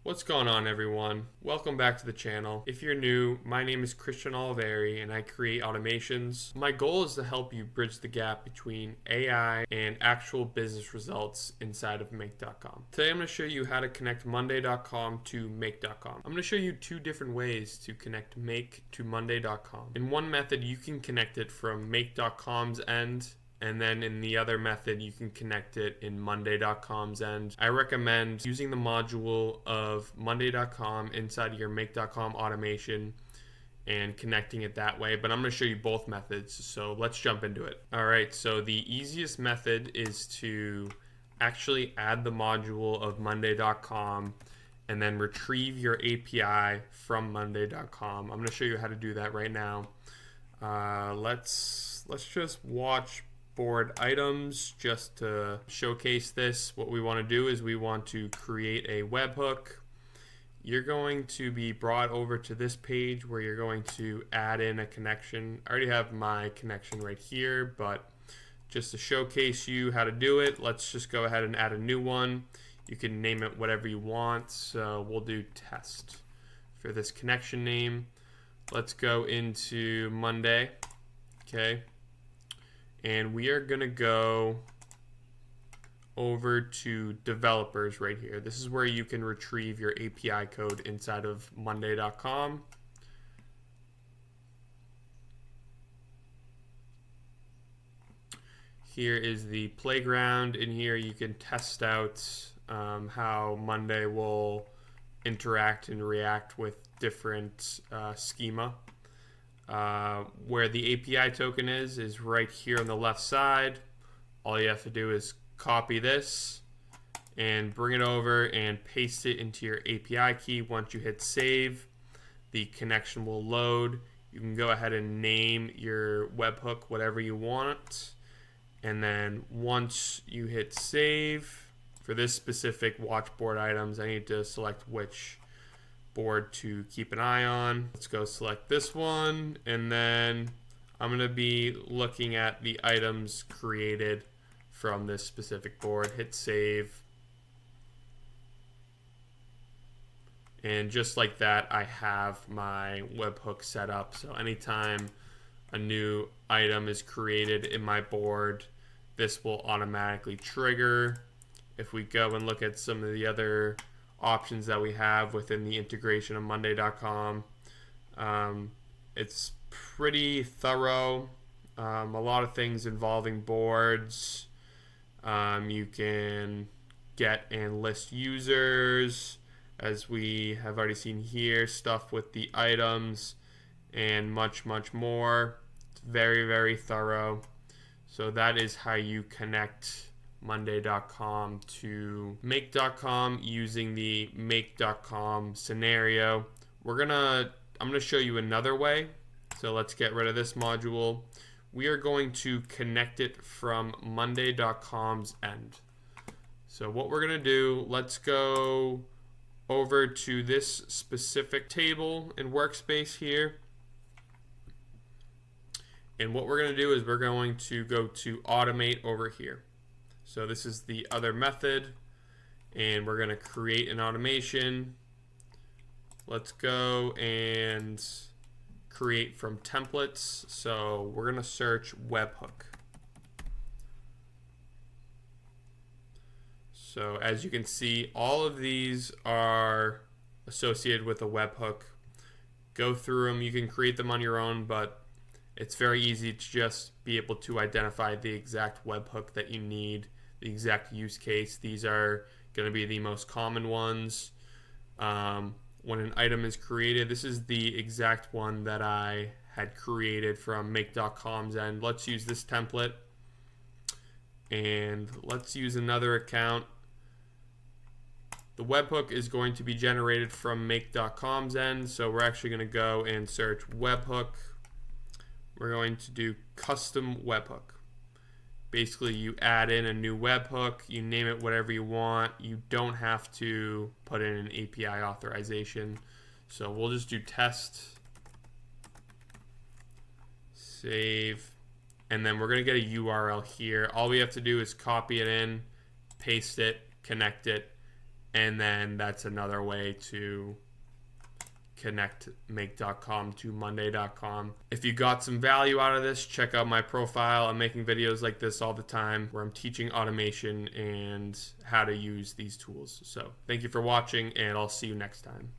What's going on, everyone? Welcome back to the channel. If you're new, my name is Christian Oliveri and I create automations. My goal is to help you bridge the gap between AI and actual business results inside of Make.com. Today I'm going to show you how to connect Monday.com to Make.com. I'm going to show you two different ways to connect Make to Monday.com. In one method, you can connect it from Make.com's end, and then in the other method, you can connect it in Monday.com's end. I recommend using the module of Monday.com inside of your Make.com automation and connecting it that way, but I'm going to show you both methods, so let's jump into it. Alright, so the easiest method is to actually add the module of Monday.com and then retrieve your API from Monday.com. I'm going to show you how to do that right now. Let's just watch board items just to showcase this. What we want to do is we want to create a webhook. You're going to be brought over to this page where you're going to add in a connection. I already have my connection right here, but just to showcase you how to do it, let's just go ahead and add a new one. You can name it whatever you want, so we'll do test for this connection name. Let's go into Monday, okay? And we are going to go over to developers right here. This is where you can retrieve your API code inside of Monday.com. Here is the playground. In here you can test out how Monday will interact and react with different schema. Where the API token is right here on the left side. All you have to do is copy this and bring it over and paste it into your API key. Once you hit save, the connection will load. You can go ahead and name your webhook whatever you want, and then once you hit save, for this specific watch board items, I need to select which board to keep an eye on. Let's go select this one, and then I'm going to be looking at the items created from this specific board. Hit save, and just like that, I have my webhook set up. So anytime a new item is created in my board, this will automatically trigger. If we go and look at some of the other options that we have within the integration of Monday.com, it's pretty thorough. A lot of things involving boards. You can get and list users, as we have already seen here, stuff with the items, and much more. It's very thorough. So that is how you connect Monday.com to Make.com using the Make.com scenario. I'm gonna show you another way. So let's get rid of this module. We are going to connect it from Monday.com's end. So what we're gonna do, let's go over to this specific table and workspace here. And what we're gonna do is we're going to go to automate over here. So this is the other method, and we're going to create an automation. Let's go and create from templates. So we're going to search webhook. So as you can see, all of these are associated with a webhook. Go through them. You can create them on your own, but it's very easy to just be able to identify the exact webhook that you need, the exact use case. These are going to be the most common ones. When an item is created, this is the exact one that I had created from Make.com's end. Let's use this template, and let's use another account. The webhook is going to be generated from Make.com's end, so we're actually going to go and search webhook. We're going to do Custom Webhook. Basically, you add in a new webhook, you name it whatever you want. You don't have to put in an API authorization. So we'll just do test, save, and then we're going to get a URL here. All we have to do is copy it in, paste it, connect it, And then that's another way to connect make.com to monday.com. If you got some value out of this, check out my profile. I'm making videos like this all the time where I'm teaching automation and how to use these tools. So thank you for watching, and I'll see you next time.